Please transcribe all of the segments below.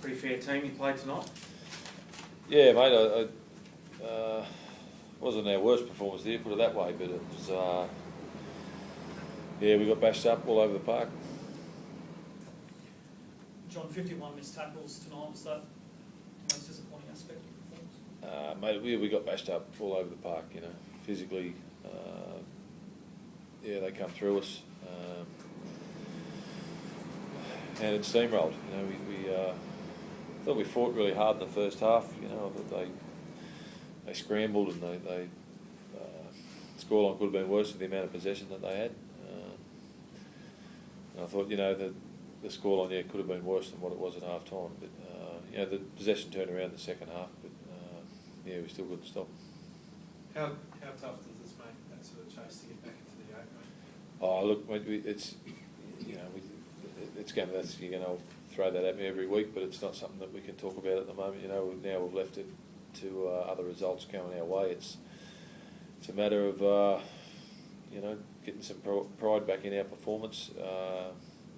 Pretty fair team you played tonight? Yeah, mate, wasn't our worst performance there, put it that way, but it was, yeah, we got bashed up all over the park. John, 51 missed tackles tonight. Was that the most disappointing aspect of the performance? Mate, we got bashed up all over the park, you know, physically. Yeah, they come through us. And it steamrolled. You know, we thought we fought really hard in the first half. You know, that they scrambled and they scoreline could have been worse with the amount of possession that they had. And I thought, you know, the scoreline there could have been worse than what it was at half time. But you know, the possession turned around in the second half. But yeah, we still couldn't stop. How tough does this make, that sort of chase to get back into the 8, mate? Oh, look, it's, you know, you're going to throw that at me every week, but it's not something that we can talk about at the moment. You know, now we've left it to other results coming our way. It's a matter of, you know, getting some pride back in our performance.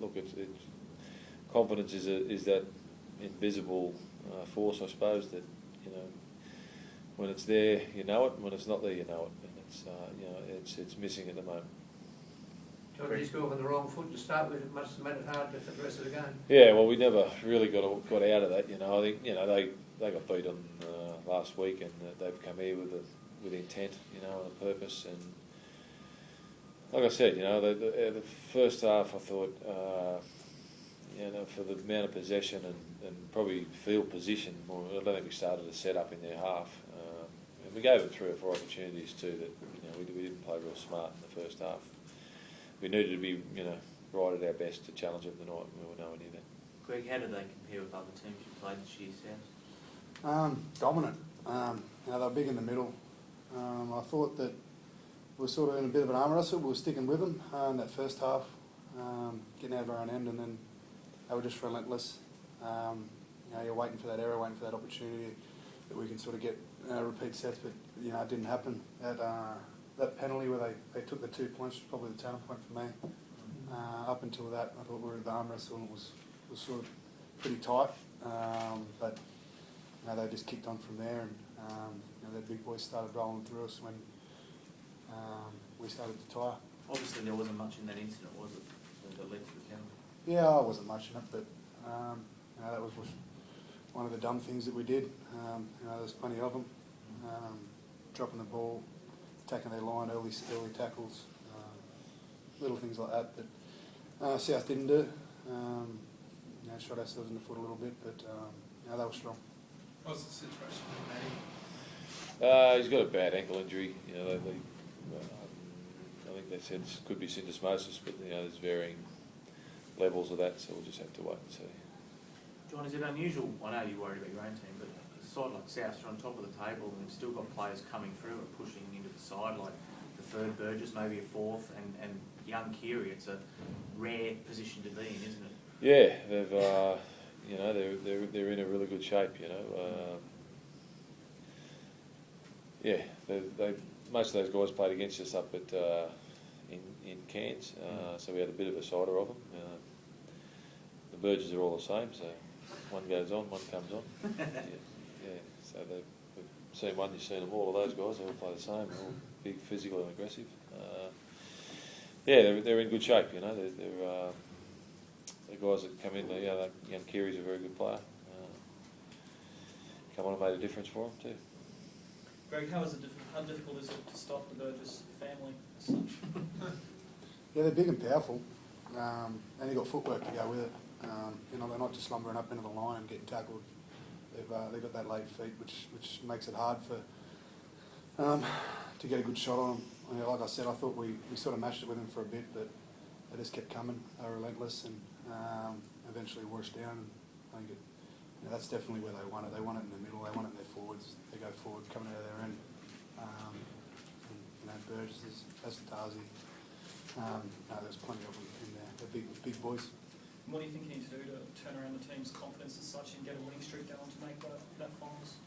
Look, confidence is that invisible force, I suppose, that, you know, when it's there, you know it, and when it's not there, you know it, and it's, you know, it's missing at the moment. John, did you score on the wrong foot to start with? It must have made it hard for the rest of the game. Yeah, well, we never really got out of that. You know, I think, you know, they got beat on last week, and they've come here with intent, you know, and a purpose. And like I said, you know, the first half, I thought, you know, for the amount of possession and probably field position, I don't think we started a set up in their half. And we gave them 3 or 4 opportunities too that, you know, we didn't play real smart in the first half. We needed to be, you know, right at our best to challenge them tonight, and we were nowhere near that. Greg, how did they compare with other teams you played this year, South? Dominant. You know, they were big in the middle. I thought that we were sort of in a bit of an arm wrestle. We were sticking with them in that first half, getting out of our own end, and then they were just relentless. You know, you're waiting for that error, waiting for that opportunity that we can sort of get repeat sets, but, you know, it didn't happen. That penalty where they took the 2 points was probably the turning point for me. Up until that, I thought we were in the arm wrestle and it was sort of pretty tight. But you know, they just kicked on from there, and you know, their big boys started rolling through us when we started to tire. Obviously, there wasn't much in that incident, was it, that led to the penalty? Yeah, I wasn't much in it, but you know, that was one of the dumb things that we did. You know, there's plenty of them. Dropping the ball, attacking their line, early tackles, little things like that South didn't do. You know, shot ourselves in the foot a little bit, but you know, they were strong. What was the situation with Matty? He's got a bad ankle injury. You know, I think they said it could be syndesmosis, but, you know, there's varying levels of that, so we'll just have to wait and see. John, is it unusual? I know you're worried about your own team, but a side like South, you're on top of the table and they've still got players coming through and pushing into the side, like the third Burgess, maybe a fourth, and young Keary. It's a rare position to be in, isn't it? Yeah, they've, you know, they're in a really good shape. You know, yeah, they most of those guys played against us up at in Cairns, so we had a bit of a cider of them. The Burgess are all the same, so one goes on, one comes on. Yeah, so we've seen one, you've seen them all of those guys. They all play the same. They're all big, physical, and aggressive. Yeah, they're in good shape. You know, they're the guys that come in. You know, young Keary's a very good player. Come on and made a difference for them too. Greg, how difficult is it to stop the Burgess family as such? Yeah, they're big and powerful, and they've got footwork to go with it. You know, they're not just lumbering up into the line and getting tackled. They've got that late feet, which makes it hard for to get a good shot on them. You know, like I said, I thought we sort of mashed it with them for a bit, but they just kept coming. They were relentless, and eventually wore us down. And I think you know, that's definitely where they want it. They want it in the middle. They want it in their forwards. They go forward, coming out of their end. And, you know, Burgess, Asatazi. No, there's plenty of them in there. They're big boys. What do you think you need to do to turn around the team's confidence as such and get a winning streak going to make that finals?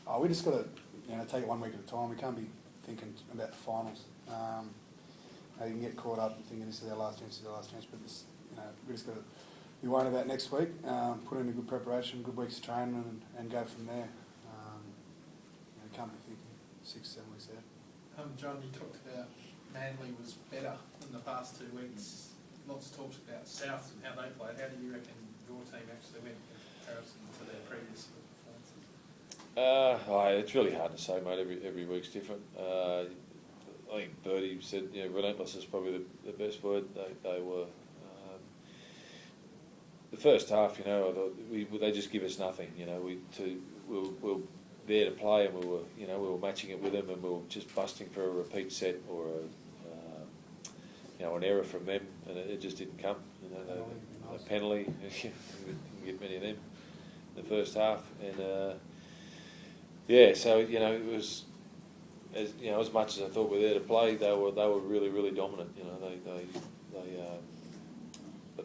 Oh, we just got to, you know, take it 1 week at a time. We can't be thinking about the finals. You can get caught up thinking this is our last chance, but this, you know, we just got to be worrying about next week. Put in a good preparation, good week's training, and go from there. Can't be thinking 6-7 weeks out. John, you talked about Manly was better in the past 2 weeks. Lots of talks about South and how they played. How do you reckon your team actually went in comparison to their previous performances? It's really hard to say, mate. Every week's different. I think Birdie said, relentless is probably the best word. They were. The first half, I thought they just give us nothing. We were there to play, and we were matching it with them, and we were just busting for a repeat set or an error from them, and it just didn't come. A penalty, you can get many of them in the first half, and so it was as much as I thought we were there to play, they were really, really dominant.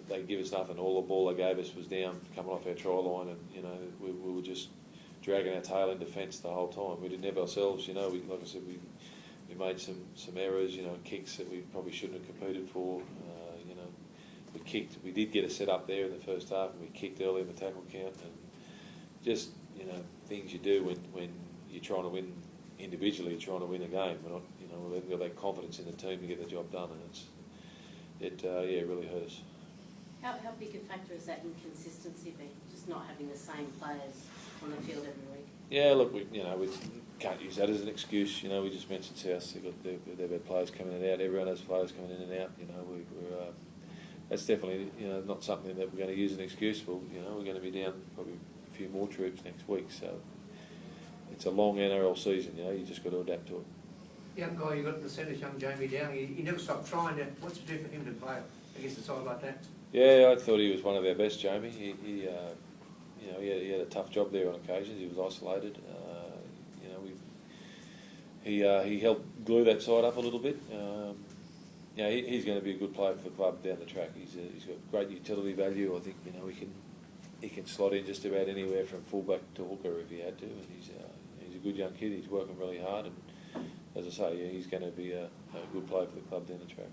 They give us nothing. All the ball they gave us was down, coming off our try line, and we were just dragging our tail in defence the whole time. We didn't have ourselves. Like I said, we made some errors. Kicks that we probably shouldn't have competed for. We kicked. We did get a set up there in the first half, and we kicked early in the tackle count, and just things you do when you're trying to win individually. You're trying to win a game. We're not. We've got that confidence in the team to get the job done, and it really hurt us. How big a factor is that inconsistency been? Just not having the same players on the field every week? Yeah, look, we can't use that as an excuse. We just mentioned South. They've had players coming in and out. Everyone has players coming in and out. That's definitely not something that we're going to use as an excuse. Well, we're going to be down probably a few more troops next week. So it's a long NRL season. You just got to adapt to it. Young guy you got in the centre, young Jamie Down. He never stopped trying. What's it do for him to play against a side like that? Yeah, I thought he was one of our best, Jamie. He had a tough job there on occasions. He was isolated. He helped glue that side up a little bit. He's going to be a good player for the club down the track. He's got great utility value. I think he can slot in just about anywhere from fullback to hooker if he had to. And he's a good young kid. He's working really hard, and as I say, he's going to be a good player for the club down the track.